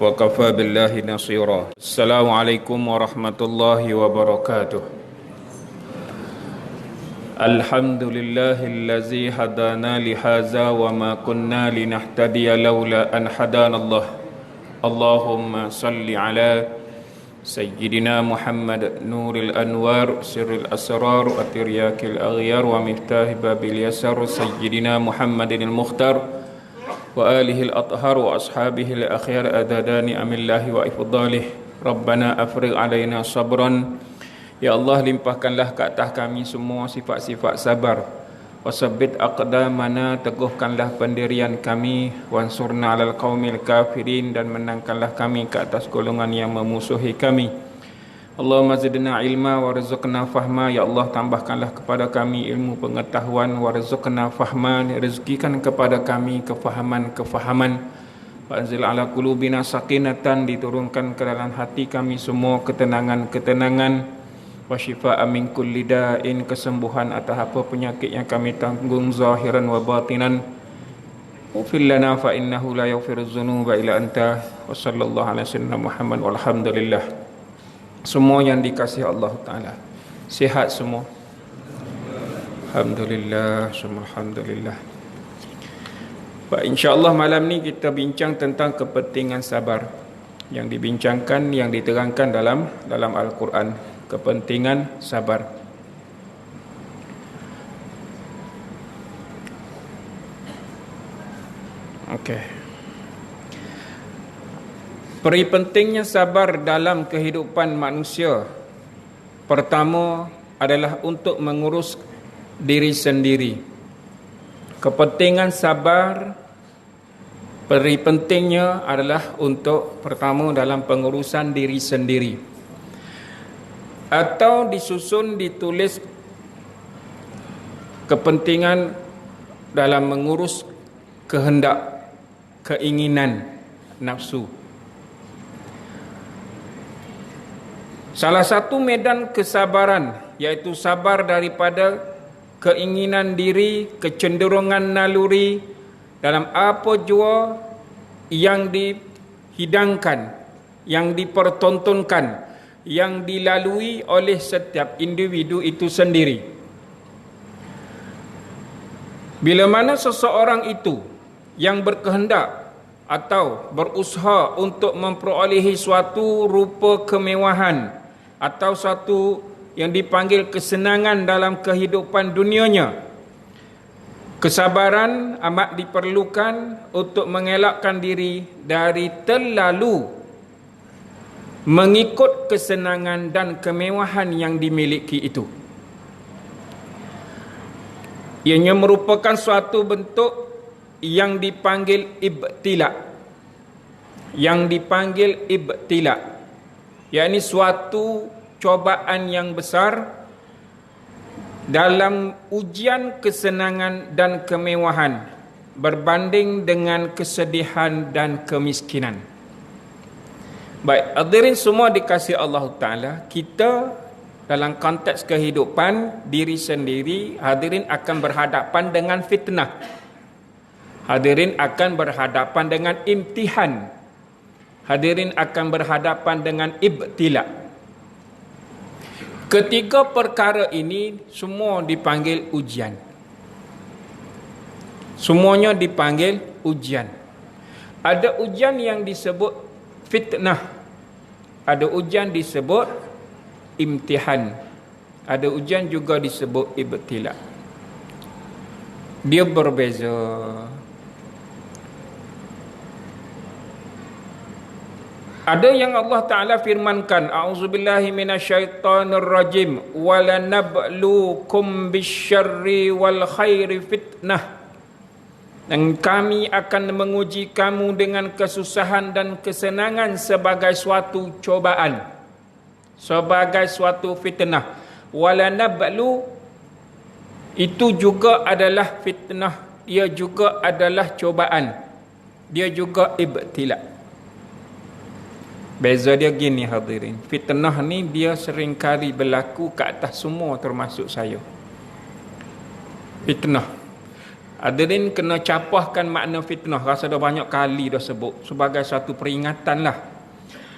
وكفى بالله نصيرا. السلام عليكم ورحمة الله وبركاته. الحمد لله الذي هدانا لهذا وما كنا لنهتدي لولا أن هدانا الله. اللهم صل على سيدنا محمد نور الأنوار سر الأسرار وترياك الأغيار ومفتاح باب اليسر سيدنا محمد المختار وآله الأطهار وأصحابه الأخيار أدادان أم الله وإفضاله. ربنا أفرغ علينا صبرا. Ya Allah, limpahkanlah ke atas kami semua sifat-sifat sabar. Wasabbit aqdamana, teguhkanlah pendirian kami. Wansurna alal qaumil kafirin, dan menangkanlah kami ke atas golongan yang memusuhi kami. Allahumma zidna ilma warzuqna fahma. Ya Allah, tambahkanlah kepada kami ilmu pengetahuan. Warzuqna fahma, rezekikan kepada kami kefahaman. Fa'anzil ala qulubina sakinatan, diturunkan ke dalam hati kami semua ketenangan. Wa syifa'an min kulli da'in, kesembuhan atas apa penyakit yang kami tanggung zahiran wa batinan. Ufil lana fa innahu la yaghfiru dzunuba illa anta. Wa sallallahu ala sayyidina Muhammad walhamdulillah. Semua yang dikasihi Allah Ta'ala sihat semua? Alhamdulillah, semua alhamdulillah. Baik, insya-Allah malam ni kita bincang tentang kepentingan sabar yang dibincangkan, yang diterangkan dalam Al-Quran. Kepentingan sabar. Okey. Peri pentingnya sabar dalam kehidupan manusia. Pertama adalah untuk mengurus diri sendiri. Kepentingan sabar, peri pentingnya adalah untuk pertama dalam pengurusan diri sendiri. Atau disusun, ditulis kepentingan dalam mengurus kehendak, keinginan, nafsu. Salah satu medan kesabaran, iaitu sabar daripada keinginan diri, kecenderungan naluri dalam apa jua yang dihidangkan, yang dipertontonkan, yang dilalui oleh setiap individu itu sendiri. Bila mana seseorang itu yang berkehendak atau berusaha untuk memperolehi suatu rupa kemewahan atau suatu yang dipanggil kesenangan dalam kehidupan dunianya, kesabaran amat diperlukan untuk mengelakkan diri dari terlalu mengikut kesenangan dan kemewahan yang dimiliki itu. Ianya merupakan suatu bentuk yang dipanggil ibtila. Yang dipanggil ibtila, yakni suatu cobaan yang besar dalam ujian kesenangan dan kemewahan berbanding dengan kesedihan dan kemiskinan. Baik, hadirin semua dikasihi Allah Ta'ala, kita dalam konteks kehidupan diri sendiri, hadirin akan berhadapan dengan fitnah. Hadirin akan berhadapan dengan imtihan. Hadirin akan berhadapan dengan ibtila. Ketiga perkara ini semua dipanggil ujian. Semuanya dipanggil ujian. Ada ujian yang disebut fitnah, ada ujian disebut imtihan, ada ujian juga disebut ibtila. Dia berbeza. Ada yang Allah Ta'ala firmankan, a'udzubillahi minasyaitonir rajim, walanabluukum bisyarri wal khairi fitnah. Dan kami akan menguji kamu dengan kesusahan dan kesenangan sebagai suatu cobaan, sebagai suatu fitnah. Walanablu, itu juga adalah fitnah, dia juga adalah cobaan, dia juga ibtila. Beza dia gini hadirin, fitnah ni dia seringkali berlaku ke atas semua termasuk saya. Fitnah Hadirin kena capahkan makna fitnah. Rasa dah banyak kali dah sebut sebagai satu peringatan lah.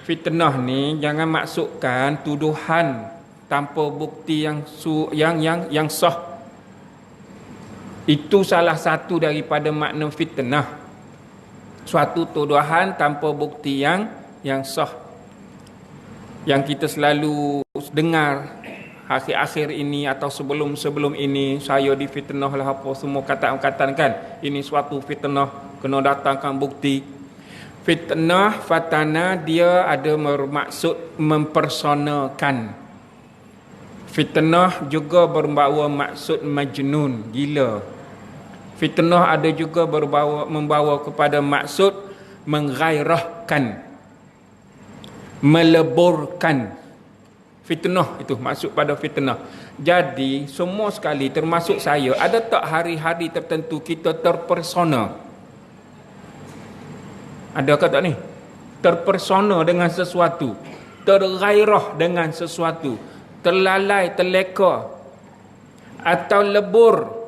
Fitnah ni jangan maksudkan tuduhan tanpa bukti yang sah. Itu salah satu daripada makna fitnah. Suatu tuduhan tanpa bukti yang sah. Yang kita selalu dengar akhir-akhir ini atau sebelum ini, saya difitnah lah apa semua kata-kata kan. Ini suatu fitnah, kena datangkan bukti. Fitnah, fatana, dia ada bermaksud mempersonakan. Fitnah juga berbawa maksud majnun, gila. Fitnah ada juga membawa kepada maksud menggairahkan, meleburkan. Fitnah itu maksud pada fitnah. Jadi semua sekali termasuk saya, ada tak hari-hari tertentu kita terpersona? Adakah tak ni? Terpersona dengan sesuatu, tergairah dengan sesuatu, terlalai, terleka, atau lebur,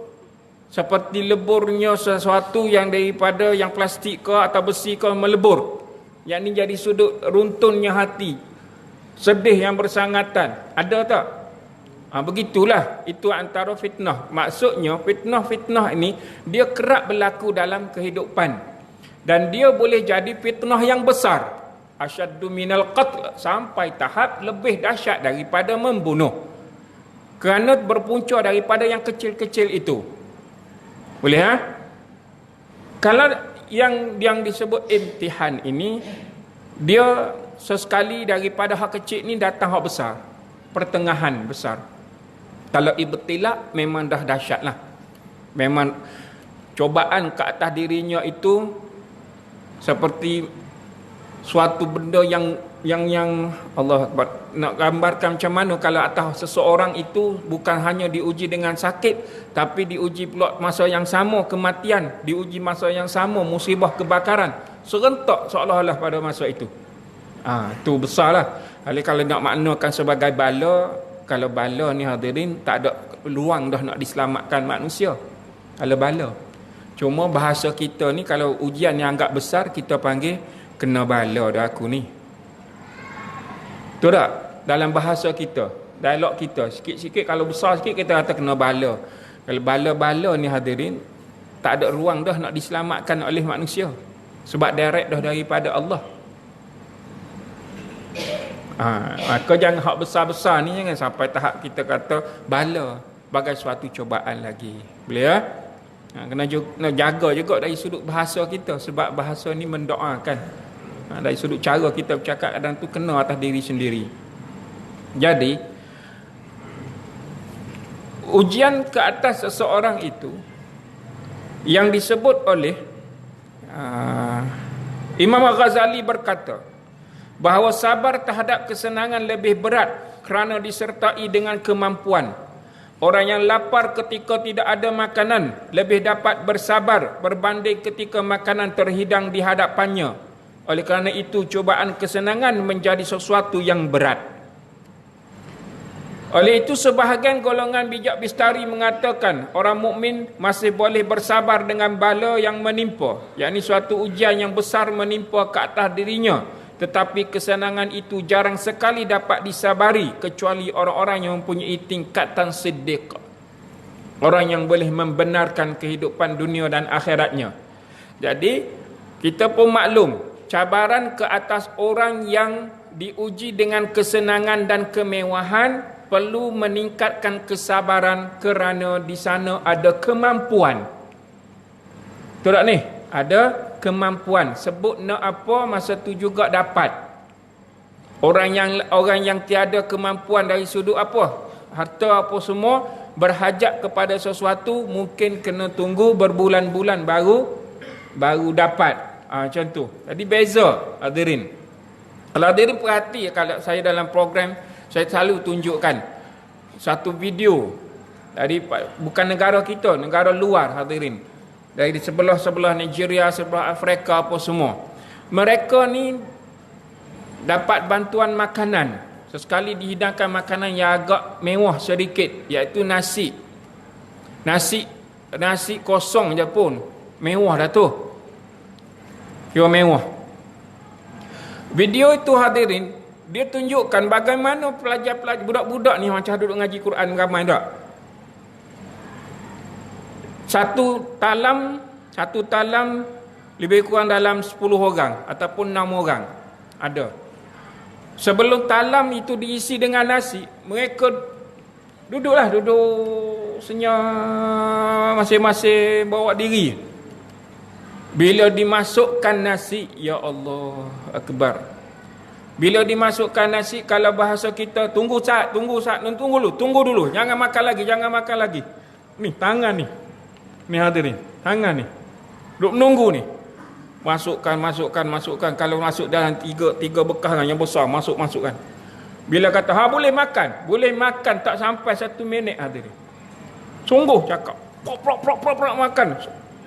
seperti leburnya sesuatu yang daripada yang plastik ke atau besi ke melebur, yang ni jadi sudut runtunnya hati, sedih yang bersangatan. Ada tak? Begitulah. Itu antara fitnah. Maksudnya fitnah ini dia kerap berlaku dalam kehidupan, dan dia boleh jadi fitnah yang besar, asyaddu minal qatl, sampai tahap lebih dahsyat daripada membunuh, kerana berpunca daripada yang kecil-kecil itu. Boleh ha? Kalau yang disebut imtihan ini, dia sesekali daripada hak kecil ni datang hak besar, pertengahan besar. Kalau ibtila memang dah dahsyat lah. Memang cobaan ke atas dirinya itu seperti suatu benda yang Allah Akbar. Nak gambarkan macam mana kalau atas seseorang itu bukan hanya diuji dengan sakit, tapi diuji pula masa yang sama kematian, diuji masa yang sama musibah kebakaran, serentak seolah-olah pada masa itu. Tu besarlah. Kalau nak maknakan sebagai bala, kalau bala ni hadirin tak ada peluang dah nak diselamatkan manusia. Kalau bala, cuma bahasa kita ni kalau ujian yang agak besar kita panggil kena bala dah aku ni. Betul tak? Dalam bahasa kita, dialog kita, sikit-sikit kalau besar sikit kita kata kena bala. Kalau bala-bala ni hadirin tak ada ruang dah nak diselamatkan oleh manusia, sebab direct dah daripada Allah. Maka jangan hak besar-besar ni jangan sampai tahap kita kata bala, bagai suatu cobaan lagi. Boleh ya? Kena jaga juga dari sudut bahasa kita, sebab bahasa ni mendoakan. Dari sudut cara kita bercakap kadang tu kena atas diri sendiri. Jadi ujian ke atas seseorang itu yang disebut oleh Imam Al-Ghazali berkata bahawa sabar terhadap kesenangan lebih berat kerana disertai dengan kemampuan. Orang yang lapar ketika tidak ada makanan lebih dapat bersabar berbanding ketika makanan terhidang di hadapannya. Oleh kerana itu cubaan kesenangan menjadi sesuatu yang berat. Oleh itu sebahagian golongan bijak bistari mengatakan orang mukmin masih boleh bersabar dengan bala yang menimpa, yakni suatu ujian yang besar menimpa ke atas dirinya. Tetapi kesenangan itu jarang sekali dapat disabari kecuali orang-orang yang mempunyai tingkatan siddiq, orang yang boleh membenarkan kehidupan dunia dan akhiratnya. Jadi kita pun maklum cabaran ke atas orang yang diuji dengan kesenangan dan kemewahan perlu meningkatkan kesabaran kerana di sana ada kemampuan. Betul tak ni? Ada kemampuan. Sebut nak apa masa tu juga dapat. Orang yang tiada kemampuan dari sudut apa, harta apa semua, berhajat kepada sesuatu, mungkin kena tunggu berbulan-bulan baru dapat. Macam tu. Jadi beza hadirin. Kalau hadirin perhati, kalau saya dalam program saya selalu tunjukkan satu video dari bukan negara kita, negara luar hadirin. Dari sebelah-sebelah Nigeria, sebelah Afrika apa semua. Mereka ni dapat bantuan makanan. Sesekali dihidangkan makanan yang agak mewah sedikit, iaitu nasi. Nasi nasi kosong je pun mewah dah tu. Dia mewah. Video itu hadirin, dia tunjukkan bagaimana pelajar-pelajar budak-budak ni macam duduk ngaji Quran ramai tak? Satu talam lebih kurang dalam 10 orang ataupun 6 orang ada. Sebelum talam itu diisi dengan nasi, mereka duduk senyap masing-masing bawa diri. Bila dimasukkan nasi, ya Allah Akbar. Bila dimasukkan nasi, kalau bahasa kita, tunggu saat, tunggu dulu. Jangan makan lagi. Ni tangan ni. Ni hadirin, tangan ni. Duk menunggu ni. Masukkan. Kalau masuk dalam tiga bekas yang besar, masukkan. Bila kata, boleh makan tak sampai 1 minit hadirin. Sungguh cakap. Prok makan.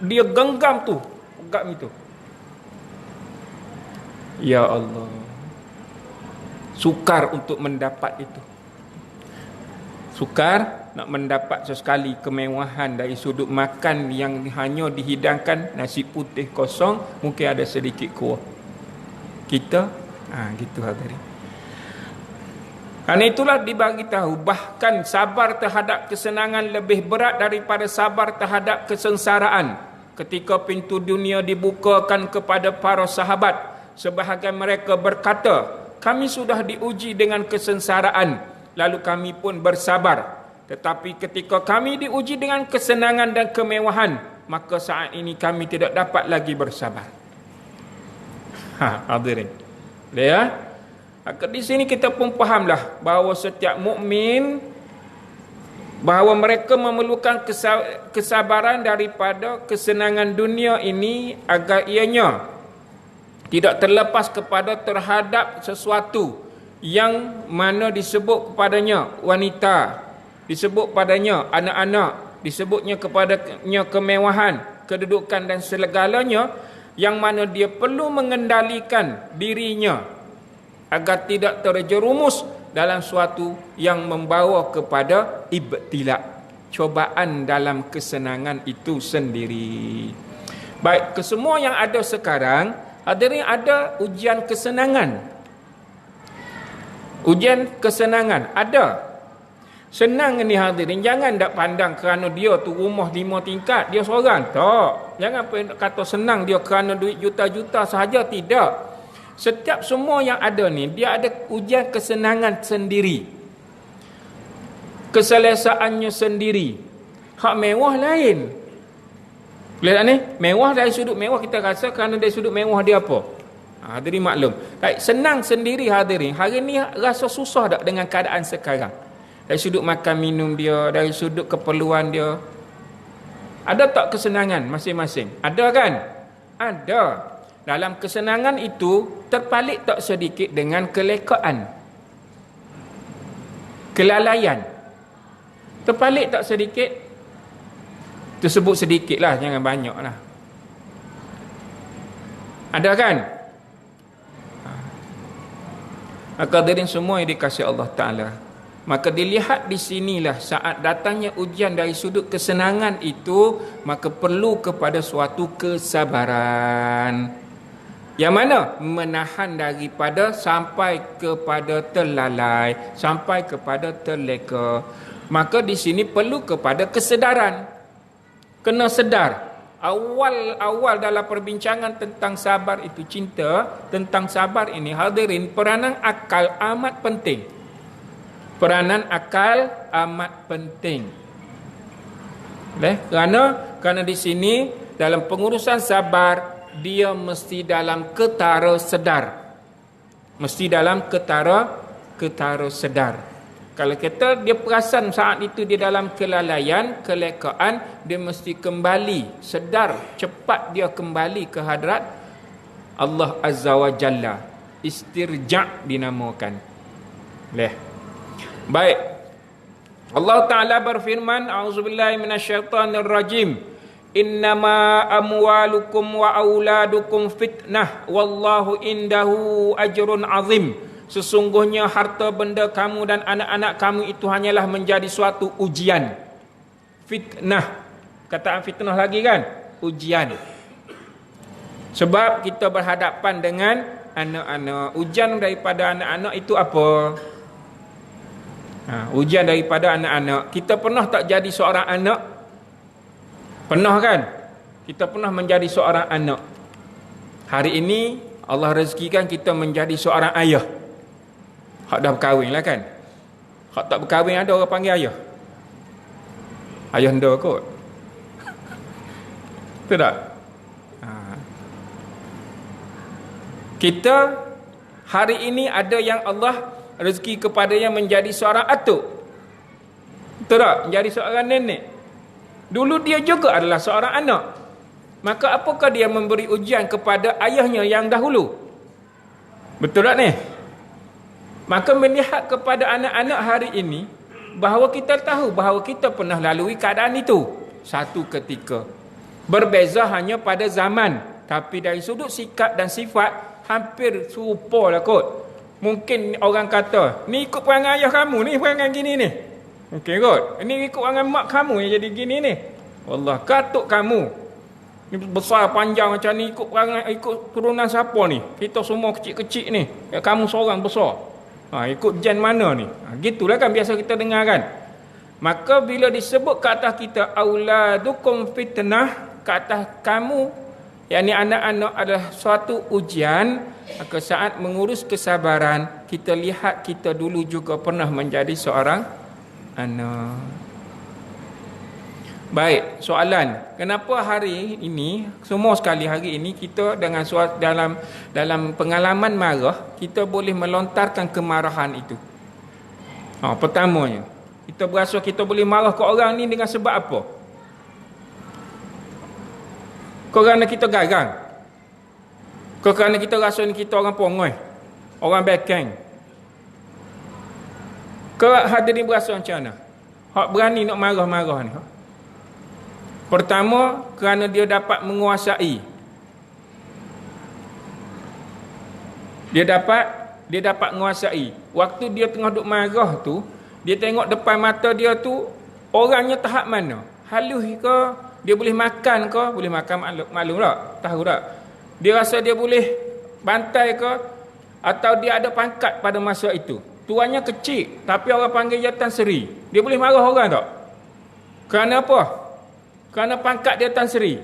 Dia genggam tu. Pegang itu. Ya Allah. Sukar untuk mendapat itu. Sukar nak mendapat sesekali kemewahan dari sudut makan yang hanya dihidangkan nasi putih kosong, mungkin ada sedikit kuah. Kita, gitu hadirin. Kerana itulah dibagi tahu, bahkan sabar terhadap kesenangan lebih berat daripada sabar terhadap kesengsaraan. Ketika pintu dunia dibukakan kepada para sahabat, sebahagian mereka berkata, kami sudah diuji dengan kesengsaraan, lalu kami pun bersabar. Tetapi ketika kami diuji dengan kesenangan dan kemewahan, maka saat ini kami tidak dapat lagi bersabar. Hadirin. Ya. Di sini kita pun fahamlah bahawa setiap mukmin, bahawa mereka memerlukan kesabaran daripada kesenangan dunia ini agar ianya tidak terlepas kepada terhadap sesuatu yang mana disebut kepadanya wanita, disebut padanya anak-anak, disebutnya kepadanya kemewahan, kedudukan dan segalanya, yang mana dia perlu mengendalikan dirinya agar tidak terjerumus dalam suatu yang membawa kepada ibtila, cobaan dalam kesenangan itu sendiri. Baik, kesemua yang ada sekarang, hadirin, ada ujian kesenangan. Ujian kesenangan ada. Senang ni hadirin, jangan tak pandang kerana dia tu rumah 5 tingkat, dia seorang. Tak. Jangan kata senang dia kerana duit juta-juta sahaja, tidak. Setiap semua yang ada ni, dia ada ujian kesenangan sendiri. Keselesaannya sendiri. Hak mewah lain. Boleh tak ni? Mewah dari sudut mewah kita rasa kerana dari sudut mewah dia apa? Hadirin maklum. Baik, senang sendiri hadirin. Hari ni rasa susah tak dengan keadaan sekarang? Dari sudut makan minum dia, dari sudut keperluan dia. Ada tak kesenangan masing-masing? Ada kan? Ada. Dalam kesenangan itu terpalit tak sedikit dengan kelekaan, kelalaian. Terpalit tak sedikit? Tersebut sedikit lah, jangan banyak lah. Ada kan? Maka hadirin semua yang dikasihi Allah Ta'ala, maka dilihat di sinilah saat datangnya ujian dari sudut kesenangan itu, maka perlu kepada suatu kesabaran. Yang mana? Menahan daripada sampai kepada terlalai, sampai kepada terleka. Maka di sini perlu kepada kesedaran. Kena sedar. Awal dalam perbincangan tentang sabar itu, cinta tentang sabar ini, hadirin, peranan akal amat penting. Peranan akal amat penting. Kerana di sini dalam pengurusan sabar, dia mesti dalam ketara sedar. Mesti dalam ketara sedar. Kalau kita dia perasan saat itu dia dalam kelalaian, kelekaan, dia mesti kembali sedar, cepat dia kembali ke hadrat Allah Azza wa Jalla. Istirja' dinamakan. Baik. Allah Ta'ala berfirman, a'udzubillahi minasyaitonirrajim. Innama amwalukum wa auladukum fitnah wallahu indahu ajrun azim. Sesungguhnya harta benda kamu dan anak-anak kamu itu hanyalah menjadi suatu ujian, fitnah. Kataan fitnah lagi kan? Ujian. Sebab kita berhadapan dengan anak-anak. Ujian daripada anak-anak itu apa? Ujian daripada anak-anak. Kita pernah tak jadi seorang anak? Pernah kan? Kita pernah menjadi seorang anak. Hari ini Allah rezekikan kita menjadi seorang ayah. Hak dah berkahwin lah kan? Hak tak berkahwin ada orang panggil ayah. Ayah anda kot. Betul tak? Kita hari ini ada yang Allah rezeki kepada yang menjadi seorang atuk. Betul tak? Menjadi seorang nenek. Dulu dia juga adalah seorang anak. Maka apakah dia memberi ujian kepada ayahnya yang dahulu? Betul tak ni? Maka melihat kepada anak-anak hari ini, bahawa kita tahu bahawa kita pernah lalui keadaan itu satu ketika. Berbeza hanya pada zaman, tapi dari sudut sikap dan sifat hampir serupa lah kot. Mungkin orang kata, ni ikut perangai ayah kamu ni, perangai gini ni. Mungkin kot, ni ikut perangai mak kamu yang jadi gini ni. Wallah, katuk kamu ni besar panjang macam ni, ikut perangai, ikut turunan siapa ni? Kita semua kecil-kecil ni, kamu seorang besar. Ikut gen mana ni? Gitulah kan biasa kita dengar kan. Maka bila disebut ke atas kita auladukum fitnah, ke atas kamu, yakni anak-anak adalah suatu ujian, maka saat mengurus kesabaran, kita lihat kita dulu juga pernah menjadi seorang anak. Baik, soalan, kenapa hari ini, semua sekali hari ini kita dengan dalam pengalaman marah, kita boleh melontarkan kemarahan itu. Pertamanya, kita berasa kita boleh marah ke orang ni dengan sebab apa? Kerana kita garang. Kerana kita rasa ni kita orang pongoi, orang bekeng. Hadirin berasa macam mana? Hak berani nak marah-marah ni. Pertama, kerana dia dapat menguasai. Dia dapat menguasai. Waktu dia tengah duk marah tu, dia tengok depan mata dia tu orangnya tahap mana? Halus ke? Dia boleh makan ke? Boleh makan maklum tak? Tahu tak? Dia rasa dia boleh bantai ke? Atau dia ada pangkat pada masa itu? Tuannya kecil, tapi orang panggil dia Tan Sri. Dia boleh marah orang tak? Kerana apa? Kerana pangkat dia Tan Sri.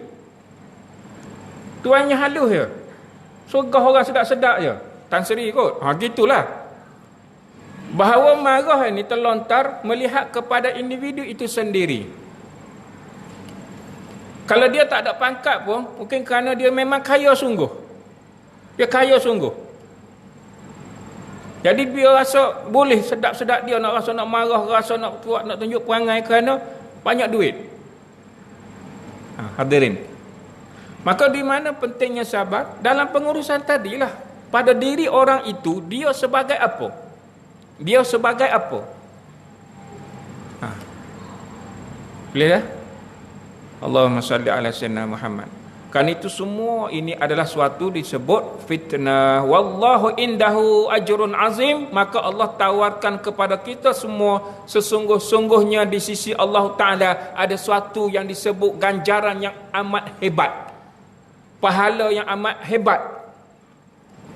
Tuannya halus je. Surgah orang sedap-sedap je. Tan Sri kot. Gitulah. Bahawa marah ini terlontar melihat kepada individu itu sendiri. Kalau dia tak ada pangkat pun, mungkin kerana dia memang kaya sungguh. Dia kaya sungguh. Jadi dia rasa boleh sedap-sedap dia nak rasa nak marah, rasa nak kuat, nak tunjuk perangai kerana banyak duit. Hadirin. Maka di mana pentingnya sabar? Dalam pengurusan tadilah. Pada diri orang itu, dia sebagai apa? Dia sebagai apa? Boleh dah? Allahumma salli ala sayyidina Muhammad. Kan itu semua ini adalah suatu disebut fitnah. Wallahu indahu ajrun azim. Maka Allah tawarkan kepada kita semua, sesungguh-sungguhnya di sisi Allah Ta'ala ada suatu yang disebut ganjaran yang amat hebat, pahala yang amat hebat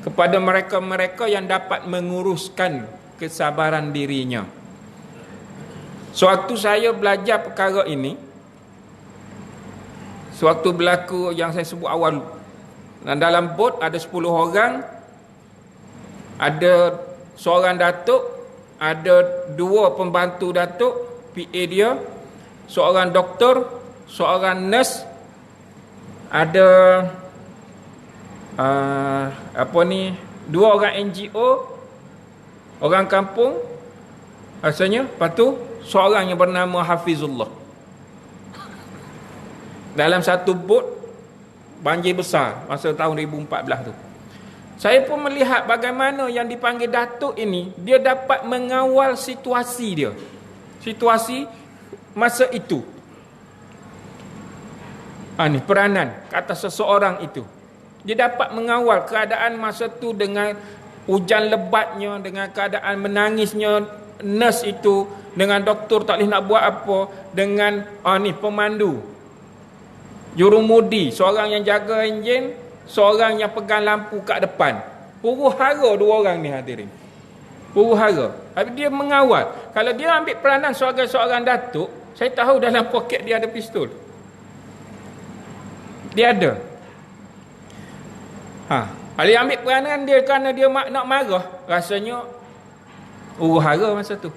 kepada mereka-mereka yang dapat menguruskan kesabaran dirinya. Sewaktu saya belajar perkara ini, sewaktu berlaku yang saya sebut awal, dan dalam bot ada 10 orang, ada seorang datuk, ada 2 pembantu datuk, PA dia, seorang doktor, seorang nurse, ada 2 orang NGO, orang kampung rasanya, lepas tu seorang yang bernama Hafizullah. Dalam satu bot banjir besar masa tahun 2014 tu. Saya pun melihat bagaimana yang dipanggil datuk ini, dia dapat mengawal situasi dia. Situasi masa itu. Ni peranan ke atas seseorang itu. Dia dapat mengawal keadaan masa tu dengan hujan lebatnya, dengan keadaan menangisnya nurse itu, dengan doktor tak boleh nak buat apa, dengan pemandu. Jurumudi, seorang yang jaga enjin, seorang yang pegang lampu kat depan. Huru-hara dua orang ni hadirin. Huru-hara. Tapi dia mengawal. Kalau dia ambil peranan sebagai seorang datuk, saya tahu dalam poket dia ada pistol. Dia ada. Kalau dia ambil peranan dia kerana dia nak marah, rasanya huru-hara masa tu.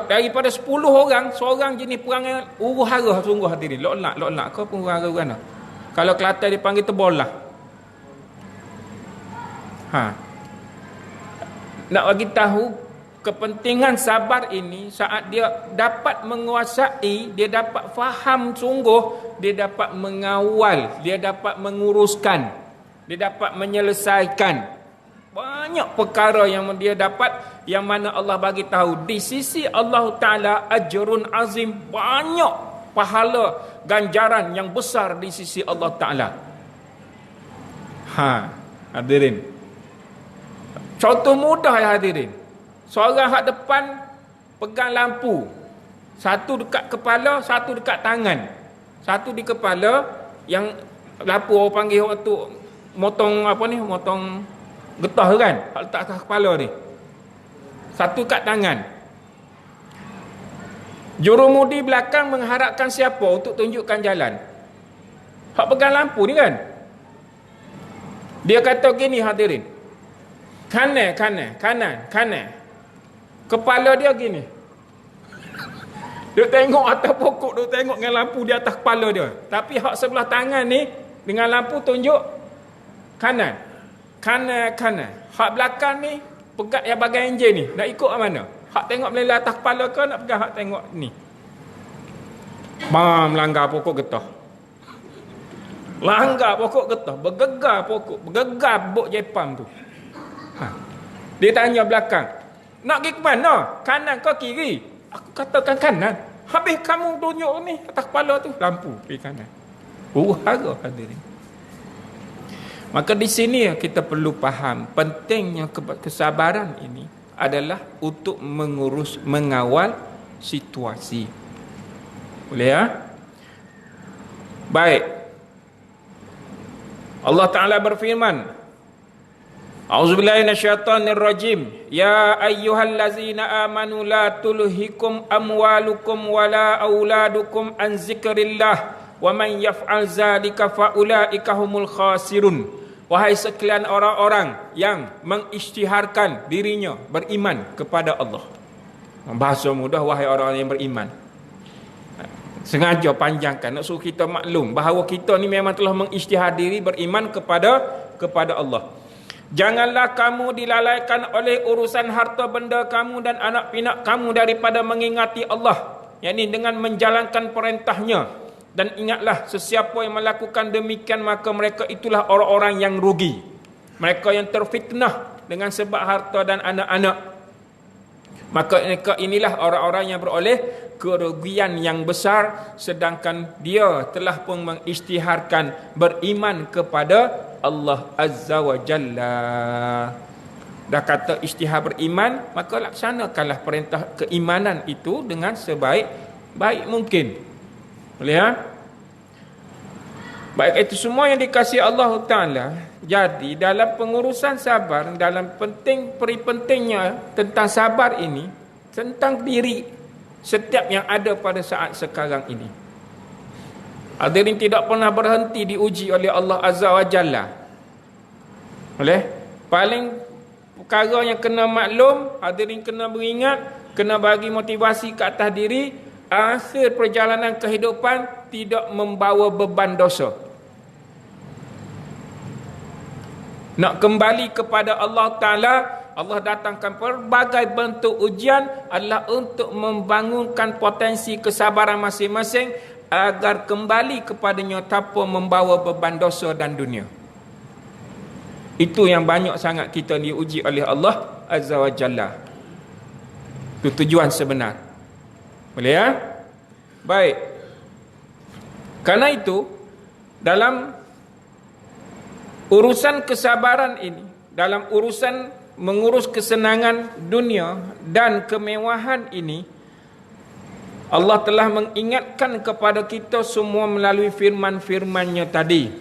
Daripada 10 orang, seorang jenis perangai huru-hara sungguh hadirin. Lok-lak kau pun huru-hara mana? Kalau Kelantan dia panggil terbolah. Nak bagi tahu kepentingan sabar ini, saat dia dapat menguasai, dia dapat faham sungguh, dia dapat mengawal, dia dapat menguruskan, dia dapat menyelesaikan banyak perkara yang dia dapat, yang mana Allah bagi tahu di sisi Allah Ta'ala ajrun azim, banyak pahala ganjaran yang besar di sisi Allah Ta'ala. Hadirin, contoh mudah ya hadirin. Seorang hak depan pegang lampu, satu dekat kepala, satu dekat tangan. Satu di kepala, yang lampu orang panggil orang tu motong motong getah kan, letak atas kepala ni. Satu kat tangan. Jurumudi belakang mengharapkan siapa untuk tunjukkan jalan? Hak pegang lampu ni kan. Dia kata gini hadirin. Kanan. Kepala dia gini. Dia tengok atas pokok, dia tengok dengan lampu di atas kepala dia. Tapi hak sebelah tangan ni dengan lampu tunjuk kanan. Hak belakang ni pegat yang bagian enjin ni, nak ikut ke mana? Hak tengok meleleh atas kepala ke nak pegang hak tengok ni? Melanggar pokok getah. Langgar pokok getah, bergegar bok jepam tu. Dia tanya belakang, nak pergi ke mana? Kanan ke kiri? Aku katakan kanan. Habis kamu tunjuk ni atas kepala tu lampu pergi kanan. Huru-hara hadirin. Maka di sini kita perlu faham pentingnya kesabaran ini adalah untuk mengawal situasi. Boleh ya? Baik. Allah Ta'ala berfirman, A'udzubillahi minasyaitonirrajim. Ya ayyuhallazina amanu la tulhikum amwalukum wala auladukum an zikrillah wa man yaf'al zalika faulaika humul khasirun. Wahai sekalian orang-orang yang mengisytiharkan dirinya beriman kepada Allah. Bahasa mudah, wahai orang yang beriman. Sengaja panjangkan nak suruh kita maklum bahawa kita ni memang telah mengisytihar diri beriman kepada Allah. Janganlah kamu dilalaikan oleh urusan harta benda kamu dan anak pinak kamu daripada mengingati Allah, yakni dengan menjalankan perintahnya. Dan ingatlah, sesiapa yang melakukan demikian maka mereka itulah orang-orang yang rugi. Mereka yang terfitnah dengan sebab harta dan anak-anak. Maka mereka inilah orang-orang yang beroleh kerugian yang besar, sedangkan dia telah pun mengisytiharkan beriman kepada Allah Azza wa Jalla. Dah kata isytihar beriman, maka laksanakanlah perintah keimanan itu dengan sebaik mungkin. Boleh ya? Baik, itu semua yang dikasihi Allah Ta'ala. Jadi dalam pengurusan sabar, dalam pentingnya tentang sabar ini, tentang diri setiap yang ada pada saat sekarang ini. Hadirin tidak pernah berhenti diuji oleh Allah Azza wa Jalla. Boleh? Paling perkara yang kena maklum, hadirin kena beringat, kena bagi motivasi ke atas diri, akhir perjalanan kehidupan tidak membawa beban dosa. Nak kembali kepada Allah Ta'ala, Allah datangkan pelbagai bentuk ujian adalah untuk membangunkan potensi kesabaran masing-masing agar kembali kepadanya tanpa membawa beban dosa dan dunia. Itu yang banyak sangat kita diuji oleh Allah Azza wa Jalla. Itu tujuan sebenar. Boleh ya? Baik. Karena itu, dalam urusan kesabaran ini, dalam urusan mengurus kesenangan dunia dan kemewahan ini, Allah telah mengingatkan kepada kita semua melalui firman-firman-Nya tadi.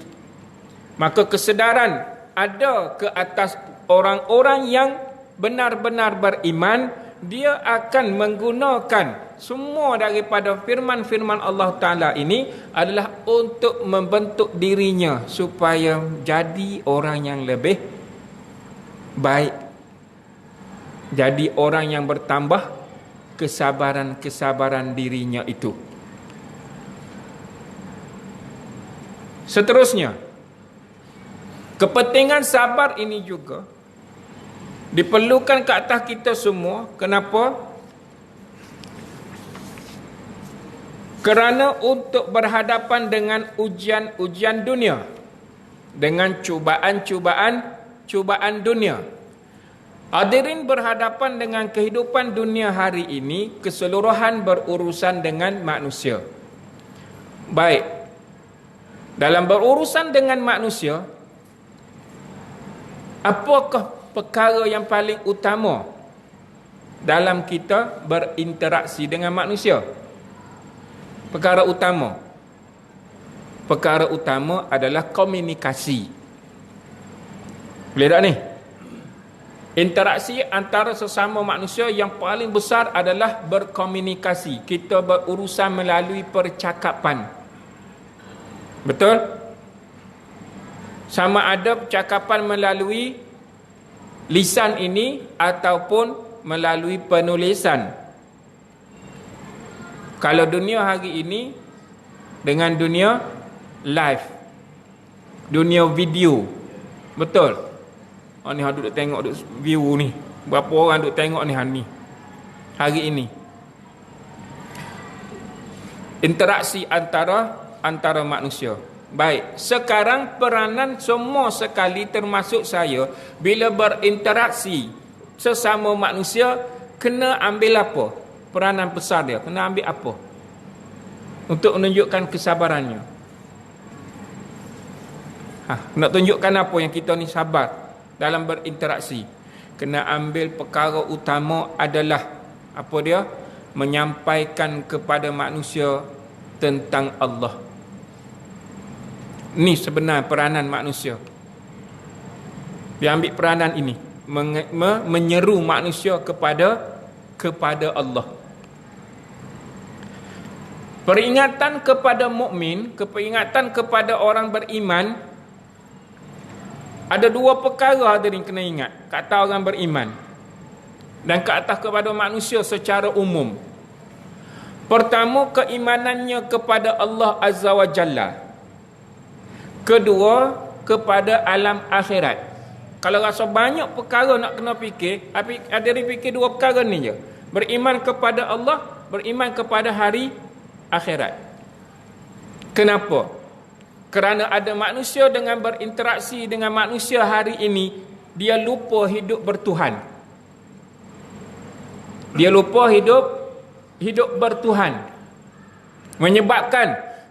Maka kesedaran ada ke atas orang-orang yang benar-benar beriman, dia akan menggunakan semua daripada firman-firman Allah Ta'ala ini adalah untuk membentuk dirinya supaya jadi orang yang lebih baik, jadi orang yang bertambah kesabaran dirinya itu. Seterusnya, kepentingan sabar ini juga diperlukan ke atas kita semua. Kenapa? Kerana untuk berhadapan dengan ujian-ujian dunia, dengan cubaan dunia. Hadirin berhadapan dengan kehidupan dunia hari ini, keseluruhan berurusan dengan manusia. Baik, dalam berurusan dengan manusia, apakah perkara yang paling utama dalam kita berinteraksi dengan manusia? Perkara utama adalah komunikasi. Boleh tak ni? Interaksi antara sesama manusia yang paling besar adalah berkomunikasi. Kita berurusan melalui percakapan. Betul? Sama ada percakapan melalui lisan ini ataupun melalui penulisan. Kalau dunia hari ini dengan dunia live, dunia video. Betul? Ni duduk tengok duduk view ni. Berapa orang duduk tengok ni hari ini. Interaksi antara manusia. Baik, sekarang peranan semua sekali termasuk saya bila berinteraksi sesama manusia kena ambil apa? Peranan besar dia kena ambil apa? Untuk menunjukkan kesabarannya. Nak tunjukkan apa yang kita ni sabar dalam berinteraksi. Kena ambil perkara utama adalah apa dia? Menyampaikan kepada manusia tentang Allah. Ni sebenar peranan manusia. Dia ambil peranan ini, menyeru manusia kepada Allah. Peringatan kepada mukmin, peringatan kepada orang beriman. Ada dua perkara hadirin kena ingat kata orang beriman dan ke atas kepada manusia secara umum. Pertama, keimanannya kepada Allah Azza wa Jalla. Kedua, kepada alam akhirat. Kalau rasa banyak perkara nak kena fikir, hadirin fikir dua perkara ni je. Beriman kepada Allah, beriman kepada hari akhirat. Kenapa? Kerana ada manusia dengan berinteraksi dengan manusia hari ini, dia lupa hidup bertuhan. Dia lupa hidup bertuhan.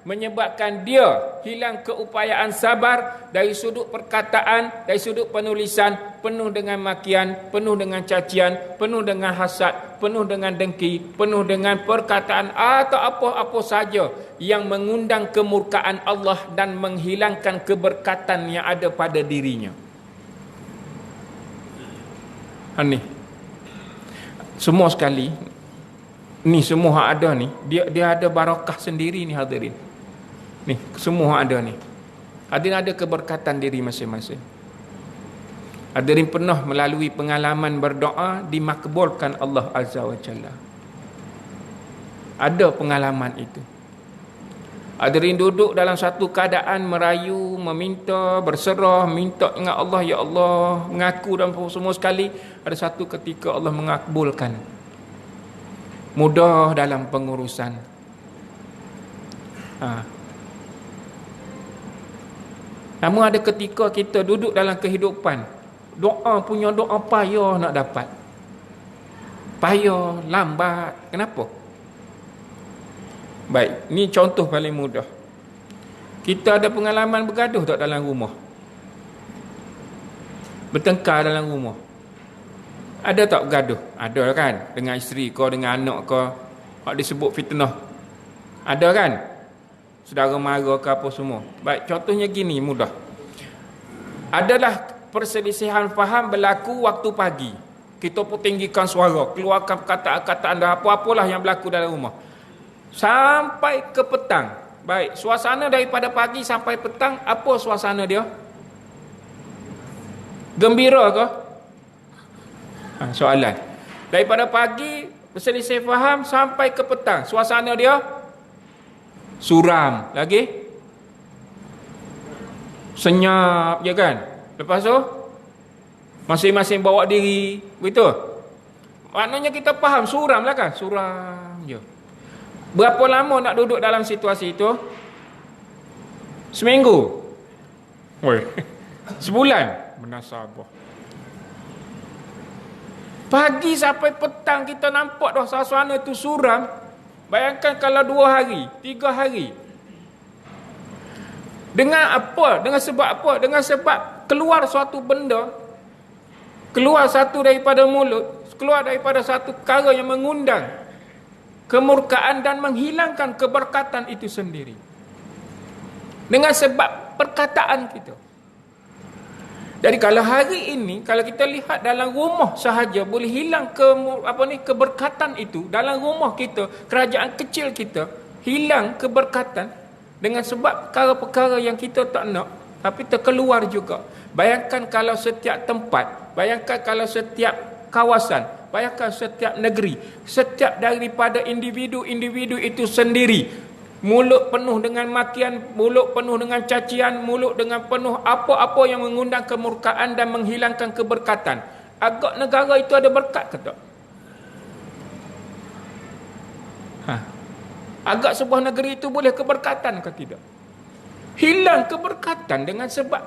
Menyebabkan dia hilang keupayaan sabar dari sudut perkataan, dari sudut penulisan, penuh dengan makian, penuh dengan cacian, penuh dengan hasad, penuh dengan dengki, penuh dengan perkataan atau apa-apa saja yang mengundang kemurkaan Allah dan menghilangkan keberkatan yang ada pada dirinya. Ni semua sekali, ni semua ada ni, dia ada barakah sendiri ni hadirin. Ni semua ada ni. Hadirin ada keberkatan diri masing-masing. Hadirin pernah melalui pengalaman berdoa dimakbulkan Allah Azza wa Jalla. Ada pengalaman itu. Hadirin duduk dalam satu keadaan merayu, meminta, berserah, minta dengan Allah, ya Allah, mengaku dan semua sekali. Ada satu ketika Allah mengakbulkan. Mudah dalam pengurusan. Namun ada ketika kita duduk dalam kehidupan, doa punya doa payah nak dapat. Payah, lambat. Kenapa? Baik, ni contoh paling mudah. Kita ada pengalaman bergaduh tak dalam rumah? Bertengkar dalam rumah. Ada tak bergaduh? Ada kan? Dengan isteri kau, dengan anak kau. Hak disebut fitnah. Ada kan? Saudara mara ke apa semua. Baik, contohnya gini, mudah. Adalah perselisihan faham berlaku waktu pagi. Kita pun tinggikan suara, keluarkan perkataan-perkataan dah apa-apalah yang berlaku dalam rumah. Sampai ke petang. Baik, suasana daripada pagi sampai petang, apa suasana dia? Gembira ke? Soalan. Daripada pagi berselisih faham sampai ke petang, suasana dia suram. Lagi senyap je kan. Lepas tu masing-masing bawa diri, begitu. Maknanya kita faham suram lah kan, suram je. Berapa lama nak duduk dalam situasi itu? Seminggu? Oi. Sebulan? Menasabah. Pagi sampai petang kita nampak dah suasana itu suram. Bayangkan kalau 2 hari, 3 hari. Dengan apa? Dengan sebab apa? Dengan sebab keluar suatu benda, keluar satu daripada mulut, keluar daripada satu perkara yang mengundang kemurkaan dan menghilangkan keberkatan itu sendiri. Dengan sebab perkataan kita. Jadi kalau hari ini, kalau kita lihat dalam rumah sahaja boleh hilang keberkatan itu dalam rumah kita, kerajaan kecil kita hilang keberkatan dengan sebab perkara-perkara yang kita tak nak, tapi terkeluar juga. Bayangkan kalau setiap tempat, bayangkan kalau setiap kawasan, bayangkan setiap negeri, setiap daripada individu-individu itu sendiri, mulut penuh dengan makian, mulut penuh dengan cacian, mulut dengan penuh apa-apa yang mengundang kemurkaan dan menghilangkan keberkatan. Agak negara itu ada berkat ke tak? Agak sebuah negeri itu boleh keberkatan ke tidak? Hilang keberkatan dengan sebab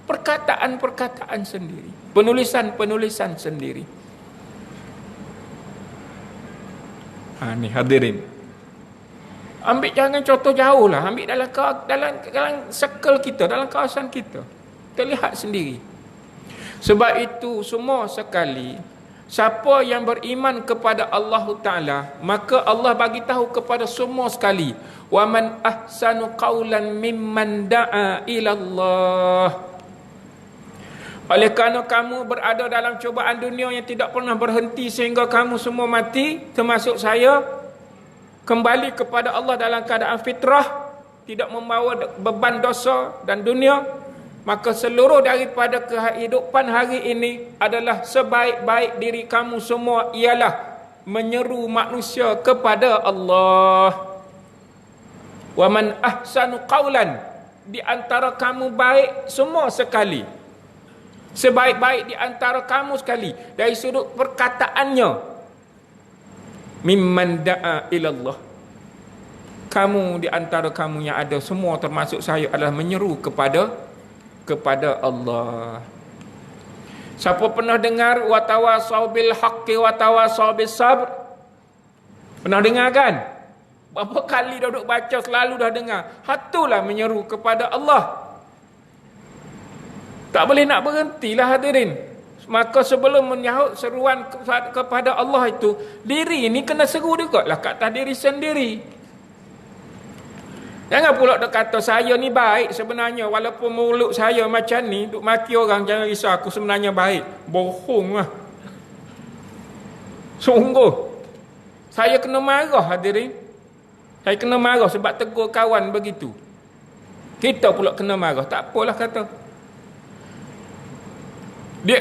perkataan-perkataan sendiri, penulisan-penulisan sendiri. Ni hadirin, ambil jangan contoh jauh lah, ambil dalam circle kita, dalam kawasan kita, kita lihat sendiri. Sebab itu semua sekali, siapa yang beriman kepada Allah Ta'ala, maka Allah bagi tahu kepada semua sekali, wa man ahsanu qawlan mimman da'a ilallah. Oleh kerana kamu berada dalam cubaan dunia yang tidak pernah berhenti sehingga kamu semua mati, termasuk saya, kembali kepada Allah dalam keadaan fitrah, tidak membawa beban dosa dan dunia, maka seluruh daripada kehidupan hari ini adalah sebaik-baik diri kamu semua ialah menyeru manusia kepada Allah. Wa man ahsanu qawlan, di antara kamu baik semua sekali, sebaik-baik di antara kamu sekali dari sudut perkataannya, mimman da'a ilallah, kamu di antara kamu yang ada semua termasuk saya adalah menyeru kepada Allah. Siapa pernah dengar wa tawasau bil haqqi wa tawasau bis sabr? Pernah dengar kan? Berapa kali dah duduk baca, selalu dah dengar. Hatulah menyeru kepada Allah. Tak boleh nak berhentilah hadirin. Maka sebelum menyahut seruan kepada Allah itu, diri ini kena seru juga lah kat atas diri sendiri. Jangan pula dia kata saya ni baik sebenarnya, walaupun mulut saya macam ni, duk maki orang, jangan risau aku sebenarnya baik. Bohong lah. Sungguh. Saya kena marah hadirin. Saya kena marah sebab tegur kawan begitu. Kita pula kena marah. Tak apalah kata. Dia,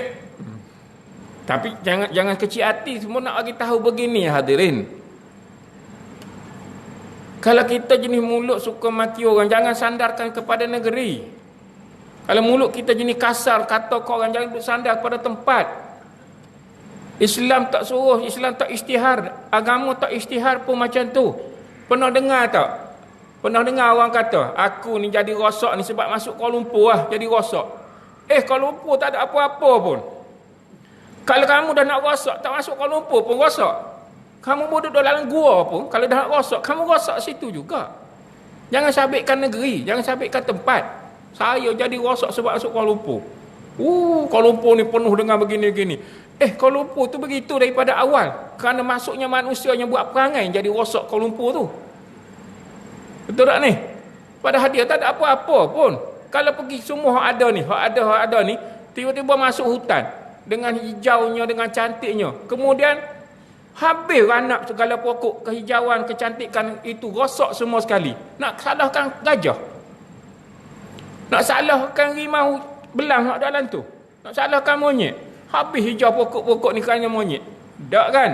tapi jangan kecil hati, semua nak bagi tahu begini hadirin. Kalau kita jenis mulut suka maki orang, jangan sandarkan kepada negeri. Kalau mulut kita jenis kasar, kata ke orang, jangan bersandar pada tempat. Islam tak suruh, Islam tak isytihar, agama tak isytihar pun macam tu. Pernah dengar tak? Pernah dengar orang kata, aku ni jadi rosak ni sebab masuk Kuala Lumpur lah, jadi rosak. Kuala Lumpur tak ada apa-apa pun. Kalau kamu dah nak rosak, tak masuk Kuala Lumpur pun rosak. Kamu duduk dalam gua pun, kalau dah nak rosak, kamu rosak situ juga. Jangan sabitkan negeri, jangan sabitkan tempat. Saya jadi rosak sebab masuk Kuala Lumpur. Kuala Lumpur ni penuh dengan begini-begini. Kuala Lumpur tu begitu daripada awal. Kerana masuknya manusia yang buat perangai jadi rosak Kuala Lumpur tu. Betul tak ni? Padahal dia tak ada apa-apa pun. Kalau pergi semua hak ada ni, tiba-tiba masuk hutan dengan hijaunya, dengan cantiknya. Kemudian habis ranap segala pokok, kehijauan, kecantikan itu rosak semua sekali. Nak salahkan gajah? Nak salahkan rimau belang hak dalam tu? Nak salahkan monyet? Habis hijau pokok-pokok ni kerana monyet? Tak kan?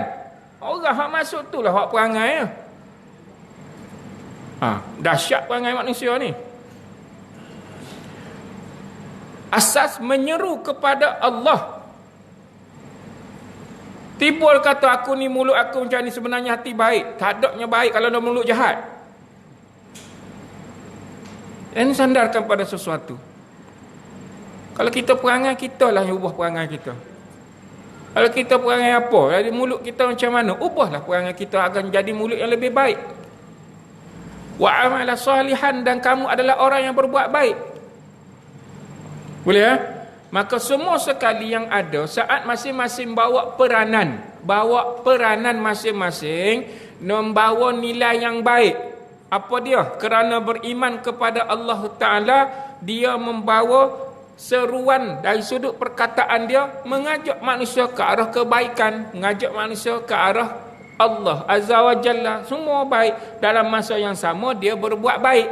Orang hak masuk tu lah hak perangai ya. Dahsyat perangai manusia ni. Asas menyeru kepada Allah. Timbul kata aku ni mulut aku macam ni, sebenarnya hati baik. Tak adanya baik kalau ada mulut jahat. Dan sandarkan pada sesuatu. Kalau kita perangai, kita lah yang ubah perangai kita. Kalau kita perangai apa? Jadi mulut kita macam mana? Ubahlah perangai kita akan jadi mulut yang lebih baik. Wa amala salihan, dan kamu adalah orang yang berbuat baik. Boleh ya? Maka semua sekali yang ada, saat masing-masing bawa peranan masing-masing, membawa nilai yang baik. Apa dia? Kerana beriman kepada Allah Ta'ala, dia membawa seruan dari sudut perkataan dia, mengajak manusia ke arah kebaikan, mengajak manusia ke arah Allah Azza wa Jalla. Semua baik. Dalam masa yang sama dia berbuat baik.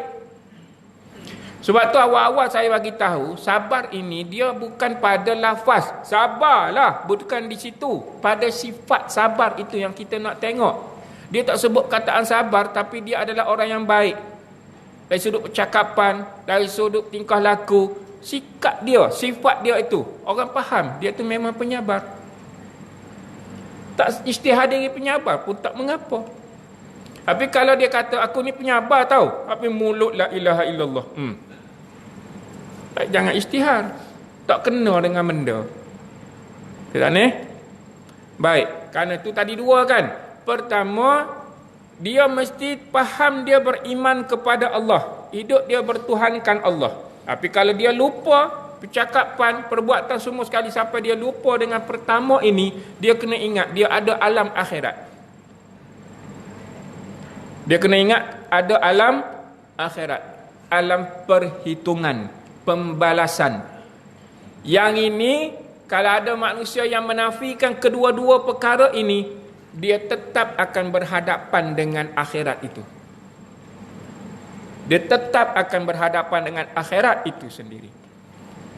Sebab tu awal-awal saya bagi tahu, sabar ini dia bukan pada lafaz sabarlah, bukan di situ. Pada sifat sabar itu yang kita nak tengok. Dia tak sebut kataan sabar, tapi dia adalah orang yang baik. Dari sudut percakapan, dari sudut tingkah laku, sikap dia, sifat dia itu, orang faham dia tu memang penyabar. Tak isytihadi penyabar pun tak mengapa. Tapi kalau dia kata aku ni penyabar tau, tapi mulut la ilaha illallah, jangan isytihar, tak kena dengan benda. Tak ni? Baik, kerana tu tadi dua kan. Pertama, dia mesti faham dia beriman kepada Allah, hidup dia bertuhankan Allah. Tapi kalau dia lupa percakapan, perbuatan semua sekali sampai dia lupa dengan pertama ini, dia kena ingat dia ada alam akhirat. Dia kena ingat ada alam akhirat, alam perhitungan, pembalasan. Yang ini, kalau ada manusia yang menafikan kedua-dua perkara ini, dia tetap akan berhadapan dengan akhirat itu. Dia tetap akan berhadapan dengan akhirat itu sendiri.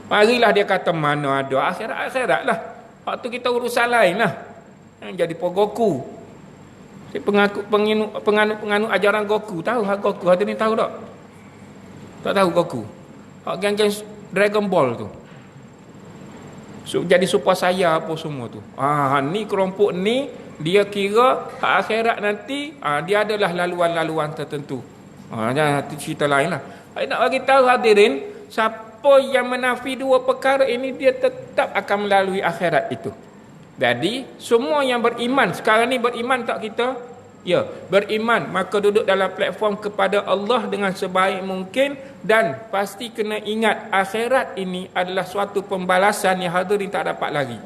Marilah dia kata mana ada akhirat-akhirat lah. Waktu kita urusan lain lah. Yang jadi pogoku. Si penganut ajaran Goku. Tahu hak Goku? Ada ni tahu tak? Tak tahu Goku. Hak geng-geng Dragon Ball tu. Jadi Super Saya apa semua tu. Ni kelompok ni, dia kira hak akhirat nanti, dia adalah laluan-laluan tertentu. Jangan cerita lain lah. Saya nak bagi tahu hadirin, siapa yang menafi dua perkara ini, dia tetap akan melalui akhirat itu. Jadi semua yang beriman, sekarang ni beriman tak kita? Ya, beriman. Maka duduk dalam platform kepada Allah dengan sebaik mungkin, dan pasti kena ingat akhirat ini adalah suatu pembalasan yang hadirin tak dapat lagi.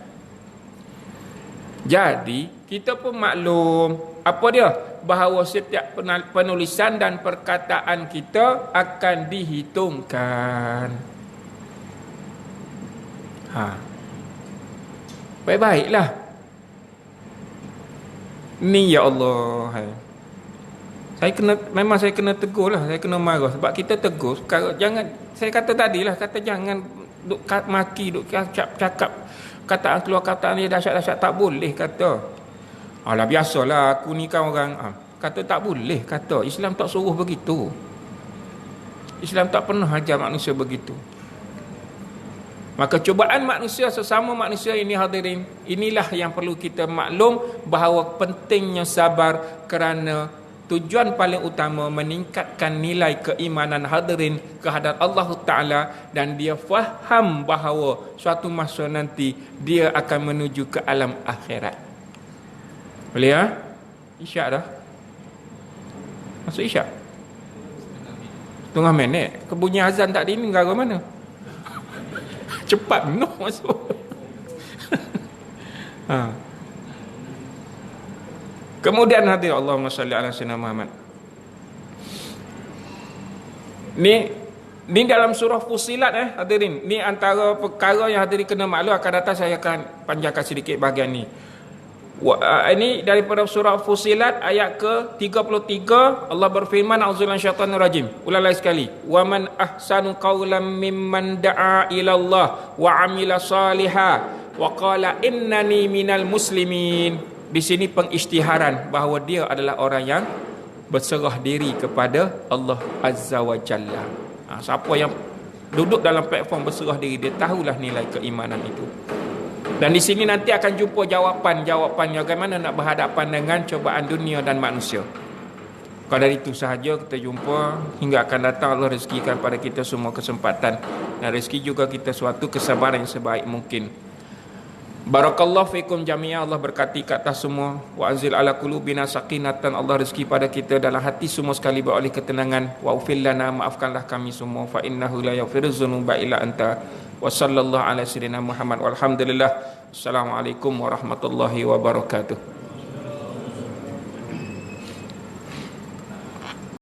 Jadi kita pun maklum apa dia? Bahawa setiap penulisan dan perkataan kita akan dihitungkan. Baik-baiklah. Ni ya Allah. Memang saya kena tegur lah, saya kena marah. Sebab kita tegur, jangan, saya kata tadilah, kata jangan duk maki, duk cakap kataan keluar kataan dia dahsyat-dahsyat, tak boleh kata. Alah biasalah aku ni kan orang kata tak boleh kata. Islam tak suruh begitu. Islam tak pernah ajar manusia begitu. Maka cubaan manusia sesama manusia ini hadirin, inilah yang perlu kita maklum, bahawa pentingnya sabar, kerana tujuan paling utama meningkatkan nilai keimanan hadirin kehadrat Allah Ta'ala, dan dia faham bahawa suatu masa nanti dia akan menuju ke alam akhirat. Boleh ya? Isyak dah? Masuk isyak? Setengah minit. Kebunyi azan tadi ni negara mana? Cepat Nuh masuk. Ha. Kemudian hadir Allahumma salli ala sayyidina Muhammad. Ni dalam surah Fussilat hadirin. Ni antara perkara yang hadirin kena maklum, akan datang saya akan panjangkan sedikit bahagian ni. Ini daripada surah Fussilat ayat ke-33, Allah berfirman, auzubillahi minasyaitanir rajim. Ulangi sekali. Wa man ahsanu qawlan mimman da'a ila Allah wa 'amila shalihan wa qala innani minal muslimin. Di sini pengisytiharan bahawa dia adalah orang yang berserah diri kepada Allah Azza wa Jalla. Siapa yang duduk dalam platform berserah diri, dia tahulah nilai keimanan itu. Dan di sini nanti akan jumpa jawapan bagaimana nak berhadapan dengan cobaan dunia dan manusia. Kalau dari itu sahaja kita jumpa, hingga akan datang Allah rezekikan pada kita semua kesempatan, dan rezeki juga kita suatu kesabaran yang sebaik mungkin. Barakallahu fikum jami'ah. Allah berkati ke atas semua. Wa anzil ala qulubina sakinatan. Allah rezeki pada kita dalam hati semua sekali beroleh ketenangan. Wa ufil lana, maafkanlah kami semua. Fa innahu la yaghfiru dzunuba illa anta. Wa sallallahu ala sayyidina Muhammad walhamdulillah. Assalamualaikum warahmatullahi wabarakatuh.